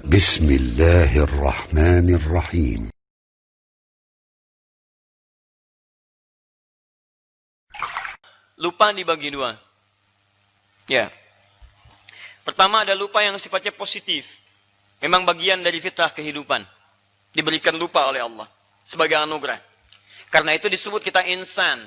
Bismillahirrahmanirrahim. Lupa dibagi dua. Ya. Pertama ada lupa yang sifatnya positif. Memang bagian dari fitrah kehidupan. Diberikan lupa oleh Allah sebagai anugerah. Karena itu disebut kita insan.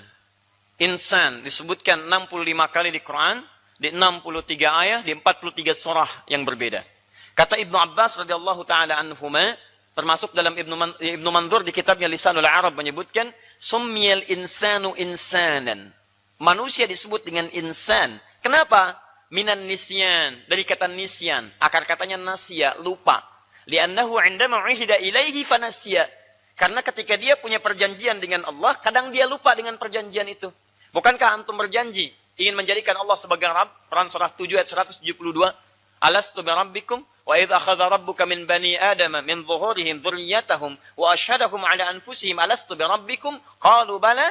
Insan disebutkan 65 kali di Quran, di 63 ayat, di 43 surah yang berbeda. Kata Ibnu Abbas radhiyallahu taala anhuma, termasuk dalam Ibnu Manzur di kitabnya Lisanul Arab menyebutkan, "Summiyal insanu insanan." Manusia disebut dengan insan. Kenapa? Minan nisyan, dari kata nisyan, akar katanya nasya, lupa. Li'annahu 'indama 'uhida ilaihi fanasya. Karena ketika dia punya perjanjian dengan Allah, kadang dia lupa dengan perjanjian itu. Bukankah antum berjanji ingin menjadikan Allah sebagai Rabb? Quran surah 7 ayat 172. Alastu bi rabbikum wa idz akhadha rabbuka min bani adama min dhuhurihim dzurriyyatahum wa asyhadahum ala anfusihim alastu bi rabbikum qalu bala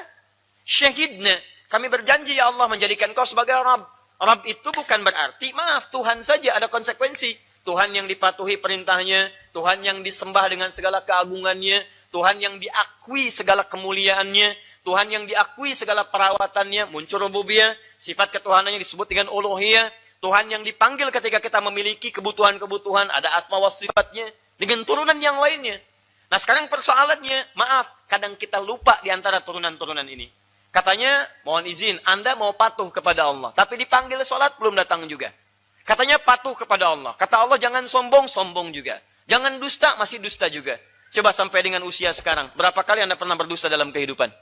syahidna. Kami berjanji ya Allah menjadikan kau sebagai Rabb. Rabb itu bukan berarti maaf Tuhan saja, ada konsekuensi. Tuhan yang dipatuhi perintahnya, Tuhan yang disembah dengan segala keagungannya, Tuhan yang diakui segala kemuliaannya, Tuhan yang diakui segala perawatannya, muncul rububiyah, sifat ketuhanannya disebut dengan uluhiyah, Tuhan yang dipanggil ketika kita memiliki kebutuhan-kebutuhan, ada asma wa sifatnya, dengan turunan yang lainnya. Nah sekarang persoalannya, maaf, kadang kita lupa di antara turunan-turunan ini. Katanya, mohon izin, Anda mau patuh kepada Allah, tapi dipanggil sholat belum datang juga. Katanya patuh kepada Allah. Kata Allah jangan sombong, sombong juga. Jangan dusta, masih dusta juga. Coba sampai dengan usia sekarang, berapa kali Anda pernah berdusta dalam kehidupan?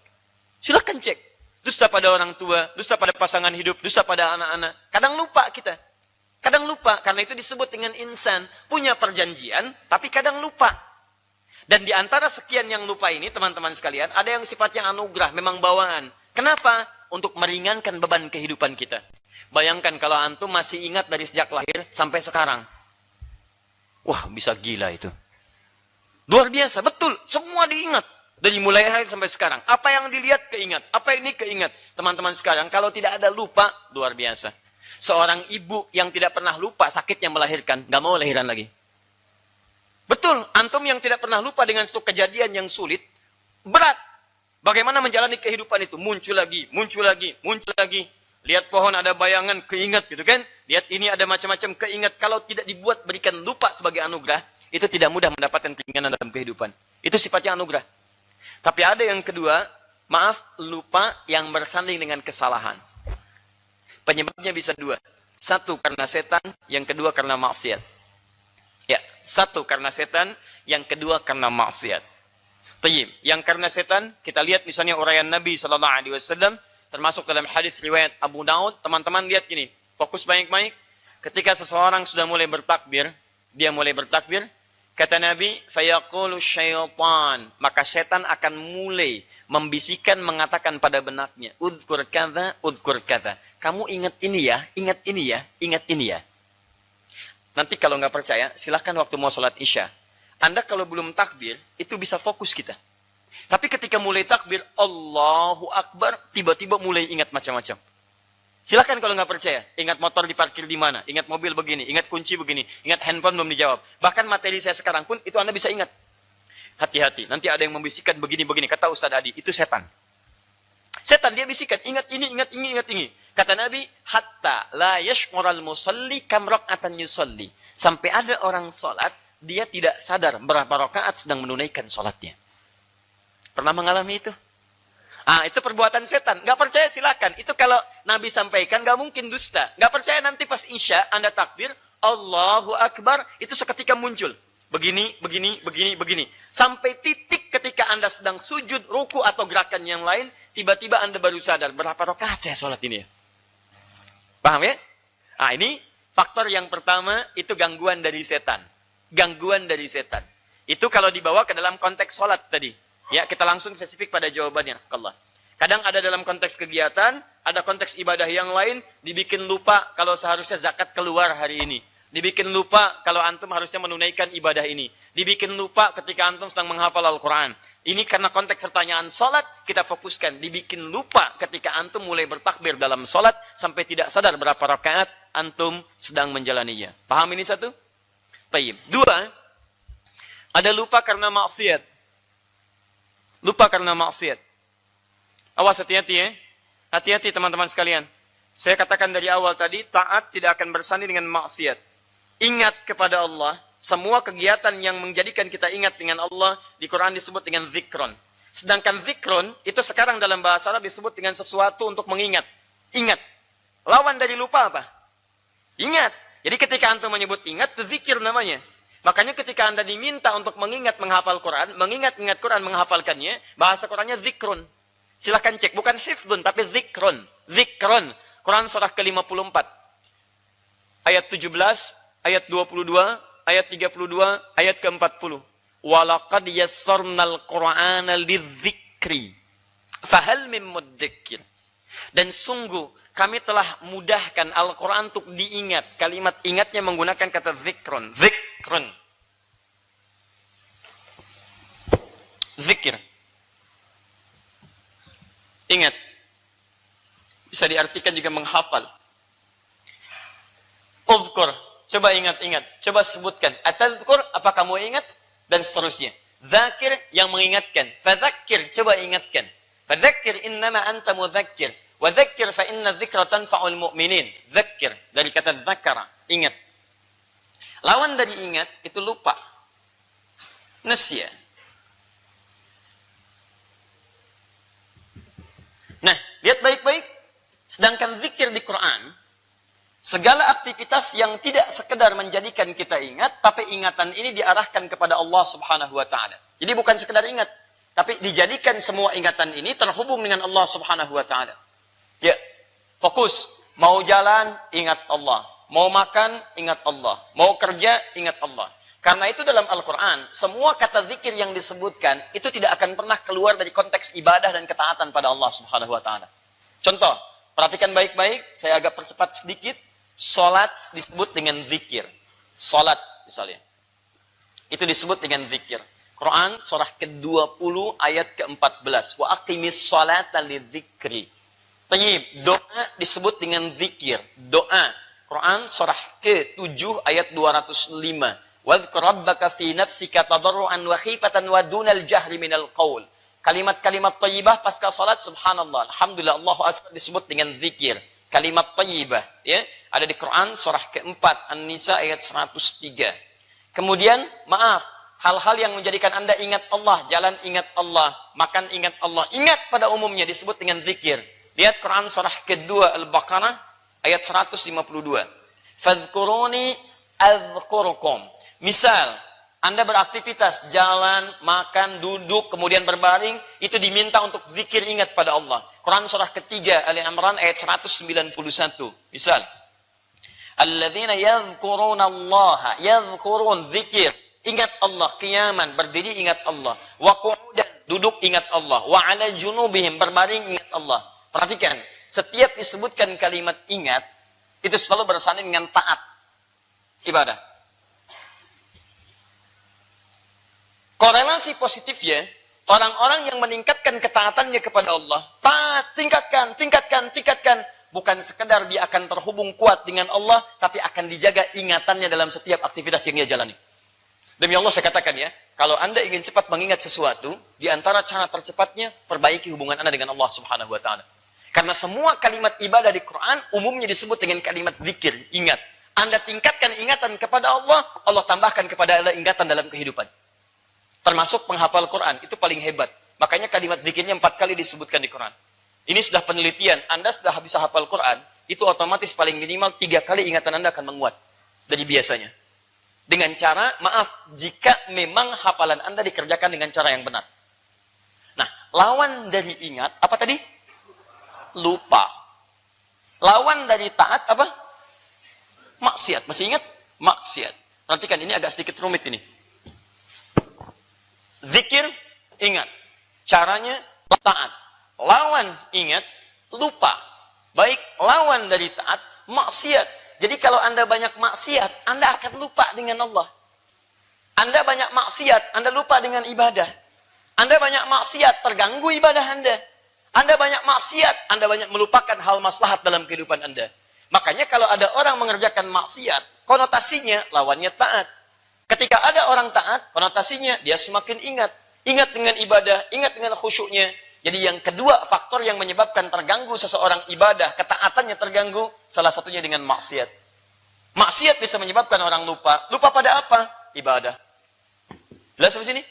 Silahkan cek. Dusta pada orang tua, dusta pada pasangan hidup, dusta pada anak-anak. Kadang lupa kita. Kadang lupa, karena itu disebut dengan insan. Punya perjanjian, tapi kadang lupa. Dan di antara sekian yang lupa ini, teman-teman sekalian, ada yang sifatnya anugerah, memang bawaan. Kenapa? Untuk meringankan beban kehidupan kita. Bayangkan kalau antum masih ingat dari sejak lahir sampai sekarang. Wah, bisa gila itu. Luar biasa, betul. Semua diingat. Dari mulai lahir sampai sekarang. Apa yang dilihat, keingat. Apa ini, keingat. Teman-teman sekarang, kalau tidak ada lupa, luar biasa. Seorang ibu yang tidak pernah lupa sakitnya melahirkan, gak mau lahiran lagi. Betul, antum yang tidak pernah lupa dengan suatu kejadian yang sulit, berat. Bagaimana menjalani kehidupan itu? Muncul lagi, muncul lagi, muncul lagi. Lihat pohon ada bayangan, keingat gitu kan. Lihat ini ada macam-macam keingat. Kalau tidak dibuat berikan lupa sebagai anugerah, itu tidak mudah mendapatkan keinginan dalam kehidupan. Itu sifatnya anugerah. Tapi ada yang kedua, maaf, lupa yang bersanding dengan kesalahan. Penyebabnya bisa dua. Satu karena setan, yang kedua karena maksiat. Ya, satu karena setan, yang kedua karena maksiat. Tayyib, yang karena setan, kita lihat misalnya uraian Nabi SAW, termasuk dalam hadis riwayat Abu Daud, teman-teman lihat gini, fokus baik-baik. Ketika seseorang sudah mulai bertakbir, dia mulai bertakbir, kata Nabi, fayaqulu syaitan, maka setan akan mulai membisikkan, mengatakan pada benaknya, udhkur kadza, udhkur kadza. Kamu ingat ini ya, ingat ini ya, ingat ini ya. Nanti kalau nggak percaya, silahkan waktu mau sholat isya. Anda kalau belum takbir, itu bisa fokus kita. Tapi ketika mulai takbir, Allahu Akbar, tiba-tiba mulai ingat macam-macam. Silahkan kalau nggak percaya, ingat motor diparkir di mana, ingat mobil begini, ingat kunci begini, ingat handphone belum dijawab. Bahkan materi saya sekarang pun, itu Anda bisa ingat. Hati-hati, nanti ada yang membisikkan begini-begini, kata Ustaz Adi, itu setan. Setan dia bisikan, ingat ini, ingat ini, ingat ini. Kata Nabi, hatta la yash'ural musalli kam rak'atan yusalli. Sampai ada orang sholat, dia tidak sadar berapa rakaat sedang menunaikan sholatnya. Pernah mengalami itu? Ah, itu perbuatan setan. Gak percaya silakan. Itu kalau Nabi sampaikan gak mungkin dusta. Gak percaya nanti pas isya Anda takbir, Allahu Akbar, itu seketika muncul. Begini, begini, begini, begini. Sampai titik ketika Anda sedang sujud, ruku atau gerakan yang lain, tiba-tiba Anda baru sadar berapa rakaat saya sholat ini ya. Paham ya? Ah, ini faktor yang pertama, itu gangguan dari setan. Gangguan dari setan. Itu kalau dibawa ke dalam konteks sholat tadi. Ya, kita langsung spesifik pada jawabannya. Allah. Kadang ada dalam konteks kegiatan, ada konteks ibadah yang lain, dibikin lupa kalau seharusnya zakat keluar hari ini. Dibikin lupa kalau antum harusnya menunaikan ibadah ini. Dibikin lupa ketika antum sedang menghafal Al-Quran. Ini karena konteks pertanyaan sholat, kita fokuskan. Dibikin lupa ketika antum mulai bertakbir dalam sholat, sampai tidak sadar berapa rakaat antum sedang menjalaninya. Paham ini satu? Taib. Dua, ada lupa karena maksiat. Lupa karena maksiat. Awas, hati-hati ya. Hati-hati teman-teman sekalian. Saya katakan dari awal tadi, taat tidak akan bersanding dengan maksiat. Ingat kepada Allah. Semua kegiatan yang menjadikan kita ingat dengan Allah, di Quran disebut dengan zikron. Sedangkan zikron, itu sekarang dalam bahasa Arab disebut dengan sesuatu untuk mengingat. Ingat. Lawan dari lupa apa? Ingat. Jadi ketika antum menyebut ingat, itu zikir namanya. Makanya ketika anda diminta untuk mengingat menghafal Quran, mengingat-ingat Quran, menghafalkannya, bahasa Qurannya zikron. Silahkan cek, bukan hifdun, tapi zikron. Zikron. Quran surah ke-54. Ayat 17, ayat 22, ayat 32, ayat ke-40. Walaqad yassarnal Qur'ana lidzikri. Fahal min muddakir. Dan sungguh, kami telah mudahkan Al-Quran untuk diingat. Kalimat ingatnya menggunakan kata zikron. Zikron. Zikir. Ingat. Bisa diartikan juga menghafal. Uzkur. Coba ingat-ingat. Coba sebutkan. Atadhkur, apa kamu ingat? Dan seterusnya. Zakir, yang mengingatkan. Fadzakir, coba ingatkan. Fadzakir innama anta mudzakir. Wa dzakir fa inna dzikra tanfa'ul mu'minin. Dzakir, dari kata dzakara, ingat. Lawan dari ingat, itu lupa. Nasya. Nah, lihat baik-baik. Sedangkan zikir di Quran, segala aktivitas yang tidak sekedar menjadikan kita ingat, tapi ingatan ini diarahkan kepada Allah Subhanahu wa Ta'ala. Jadi bukan sekedar ingat, tapi dijadikan semua ingatan ini terhubung dengan Allah Subhanahu wa Ta'ala. Ya, fokus. Mau jalan, ingat Allah. Mau makan, ingat Allah. Mau kerja, ingat Allah. Karena itu dalam Al-Quran, semua kata zikir yang disebutkan, itu tidak akan pernah keluar dari konteks ibadah dan ketaatan pada Allah Subhanahu wa Ta'ala. Contoh, perhatikan baik-baik, saya agak percepat sedikit. Salat disebut dengan zikir. Salat misalnya. Itu disebut dengan zikir. Quran surah ke-20 ayat ke-14. Wa aqimis salata lidzikri. Tayyib, doa disebut dengan zikir. Doa. Quran surah ke-7 ayat 205. Wadhkur rabbaka fi nafsika tadarruan wa khifatan wa dunal jahri minal qaul. Kalimat-kalimat thayyibah pasca salat, subhanallah, alhamdulillah, Allahu akbar, disebut dengan zikir. Kalimat thayyibah, ya, ada di Quran surah ke-4 An-Nisa ayat 103. Kemudian, maaf, hal-hal yang menjadikan Anda ingat Allah, jalan ingat Allah, makan ingat Allah, ingat pada umumnya disebut dengan zikir. Lihat Quran surah kedua Al-Baqarah ayat 152. Fadhkuruni adzkurukum. Misal, Anda beraktivitas, jalan, makan, duduk, kemudian berbaring, itu diminta untuk zikir ingat pada Allah. Quran surah ketiga Ali Imran ayat 191. Misal, alladzina yadhkuruna Allah, yadhkurun, zikir, ingat Allah, qiyaman, berdiri ingat Allah, wa qu'udan, duduk ingat Allah, wa ala junubihim, berbaring ingat Allah. Perhatikan, setiap disebutkan kalimat ingat, itu selalu bersanding dengan taat ibadah. Korelasi positifnya, orang-orang yang meningkatkan ketaatannya kepada Allah, taat, tingkatkan. Bukan sekedar dia akan terhubung kuat dengan Allah, tapi akan dijaga ingatannya dalam setiap aktivitas yang dia jalani. Demi Allah saya katakan ya, kalau Anda ingin cepat mengingat sesuatu, di antara cara tercepatnya, perbaiki hubungan Anda dengan Allah Subhanahu wa Ta'ala. Karena semua kalimat ibadah di Quran umumnya disebut dengan kalimat zikir, ingat. Anda tingkatkan ingatan kepada Allah, Allah tambahkan kepada Anda ingatan dalam kehidupan. Termasuk penghafal Quran, itu paling hebat. Makanya kalimat zikirnya 4 kali disebutkan di Quran. Ini sudah penelitian, Anda sudah bisa hafal Quran, itu otomatis paling minimal 3 kali ingatan Anda akan menguat dari biasanya. Dengan cara, maaf, jika memang hafalan Anda dikerjakan dengan cara yang benar. Nah, lawan dari ingat, apa tadi? Lupa. Lawan dari taat, apa? Maksiat. Masih ingat? Maksiat. Perhatikan, ini agak sedikit rumit ini. Zikir, ingat. Caranya, taat. Lawan, ingat, lupa. Baik, lawan dari taat, maksiat. Jadi kalau Anda banyak maksiat, Anda akan lupa dengan Allah. Anda banyak maksiat, Anda lupa dengan ibadah. Anda banyak maksiat, terganggu ibadah Anda. Anda banyak maksiat, Anda banyak melupakan hal maslahat dalam kehidupan Anda. Makanya kalau ada orang mengerjakan maksiat, konotasinya lawannya taat. Ketika ada orang taat, konotasinya dia semakin ingat. Ingat dengan ibadah, ingat dengan khusyuknya. Jadi yang kedua faktor yang menyebabkan terganggu seseorang ibadah, ketaatannya terganggu, salah satunya dengan maksiat. Maksiat bisa menyebabkan orang lupa. Lupa pada apa? Ibadah. Jelas sampai sini?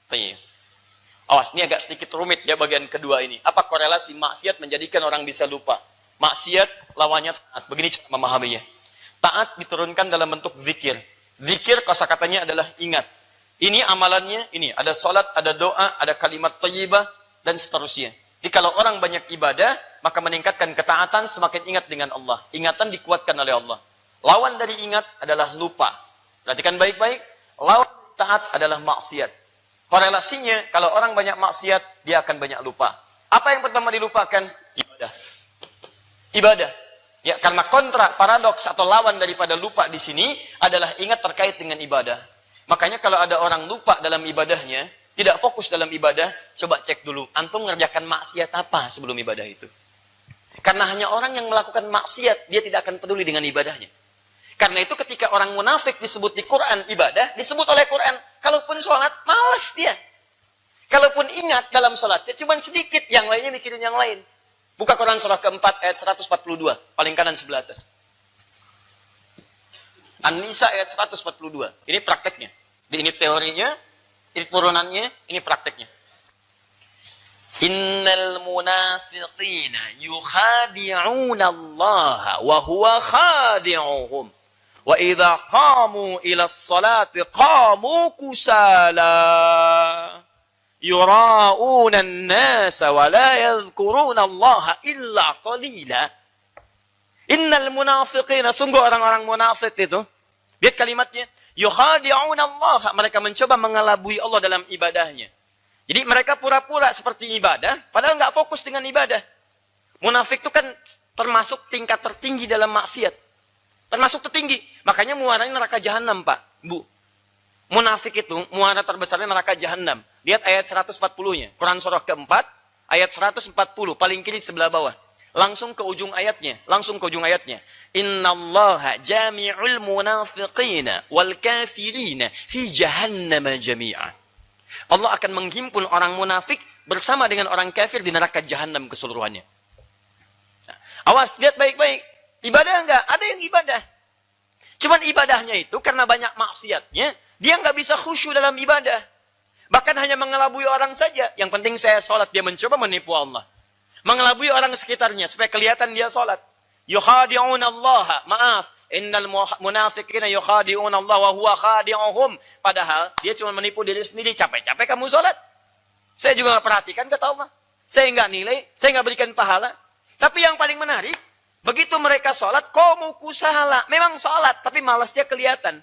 Tanya. Awas, ini agak sedikit rumit ya bagian kedua ini. Apa korelasi maksiat menjadikan orang bisa lupa? Maksiat lawannya taat. Begini cara memahaminya. Taat diturunkan dalam bentuk zikir. Zikir kosakatanya adalah ingat. Ini amalannya, ini ada salat, ada doa, ada kalimat thayyibah dan seterusnya. Jadi kalau orang banyak ibadah, maka meningkatkan ketaatan, semakin ingat dengan Allah. Ingatan dikuatkan oleh Allah. Lawan dari ingat adalah lupa. Perhatikan baik-baik. Lawan taat adalah maksiat. Korelasinya, kalau orang banyak maksiat, dia akan banyak lupa. Apa yang pertama dilupakan? Ibadah. Ibadah. Ya, karena kontra, paradoks atau lawan daripada lupa di sini adalah ingat terkait dengan ibadah. Makanya kalau ada orang lupa dalam ibadahnya, tidak fokus dalam ibadah, coba cek dulu, antum ngerjakan maksiat apa sebelum ibadah itu. Karena hanya orang yang melakukan maksiat, dia tidak akan peduli dengan ibadahnya. Karena itu ketika orang munafik disebut di Quran ibadah, disebut oleh Quran, kalaupun sholat, malas dia. Kalaupun ingat dalam sholatnya, cuma sedikit, yang lainnya mikirin yang lain. Buka Quran surah keempat ayat 142, paling kanan sebelah atas. An-Nisa ayat 142, ini prakteknya. Ini teorinya, ini turunannya, ini prakteknya. Innal munafiqina yukhadi'una Allah wa huwa khadi'uhum. Wa idza qamu ila as-salati qamu kusala yura'una an-nasa wa la yadhkuruna Allah illa qalila. Innal munafiqina, sungguh orang-orang munafik itu, lihat kalimatnya, yukhadi'una Allah, mereka mencoba mengelabui Allah dalam ibadahnya. Jadi mereka pura-pura seperti ibadah, padahal nggak fokus dengan ibadah. Munafik itu kan termasuk tingkat tertinggi dalam maksiat. Termasuk tertinggi. Makanya muaranya neraka jahanam, Pak, Bu. Munafik itu, muara terbesarnya neraka jahanam. Lihat ayat 140-nya. Quran surah keempat, ayat 140, paling kiri sebelah bawah. Langsung ke ujung ayatnya. Langsung ke ujung ayatnya. Innallaha jami'ul munafiqina wal kafirina fi jahannam jami'a. Allah akan menghimpun orang munafik bersama dengan orang kafir di neraka jahanam keseluruhannya. Nah, awas, lihat baik-baik. Ibadah enggak? Ada yang ibadah. Cuman ibadahnya itu karena banyak maksiatnya, dia enggak bisa khusyuk dalam ibadah. Bahkan hanya mengelabui orang saja. Yang penting saya sholat, dia mencoba menipu Allah. Mengelabui orang sekitarnya supaya kelihatan dia sholat. Yukhadi'un Allah. Maaf. Innal munafiqina yukhadi'un Allah wa huwa khadi'uhum. Padahal dia cuma menipu diri sendiri. Capek-capek kamu sholat. Saya juga nggak perhatikan, kata Allah. Saya nggak nilai, saya nggak berikan pahala. Tapi yang paling menarik, begitu mereka sholat, qamu kusala. Memang sholat, tapi malasnya kelihatan.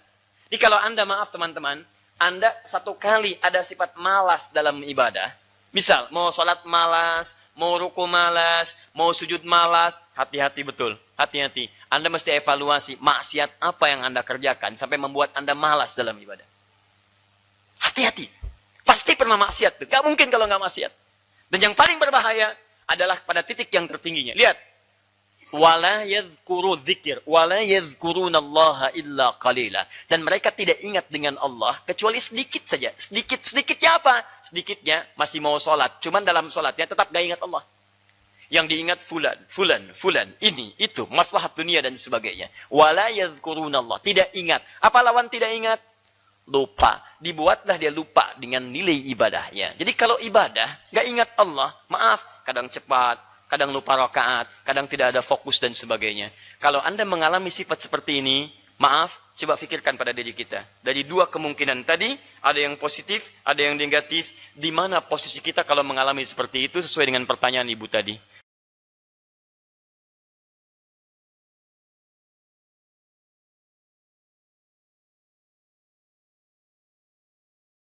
Jadi kalau Anda, maaf teman-teman, Anda satu kali ada sifat malas dalam ibadah. Misal, mau sholat malas, mau ruku malas, mau sujud malas, hati-hati betul, hati-hati. Anda mesti evaluasi maksiat apa yang Anda kerjakan sampai membuat Anda malas dalam ibadah. Hati-hati. Pasti pernah maksiat. Gak mungkin kalau gak maksiat. Dan yang paling berbahaya adalah pada titik yang tertingginya. Lihat. Wala yadhkuru dzikir, wala yadhkurunallaha illa qalila. Dan mereka tidak ingat dengan Allah kecuali sedikit saja. Sedikitnya apa? Sedikitnya masih mau sholat. Cuman dalam sholatnya tetap gak ingat Allah. Yang diingat fulan, ini, itu, maslahat dunia dan sebagainya. Wala yadhkurunallah, tidak ingat. Apa lawan tidak ingat? Lupa. Dibuatlah dia lupa dengan nilai ibadahnya. Jadi kalau ibadah gak ingat Allah, maaf, kadang cepat, kadang lupa rakaat, kadang tidak ada fokus dan sebagainya. Kalau Anda mengalami sifat seperti ini, maaf, coba fikirkan pada diri kita. Dari dua kemungkinan tadi, ada yang positif, ada yang negatif. Di mana posisi kita kalau mengalami seperti itu sesuai dengan pertanyaan Ibu tadi?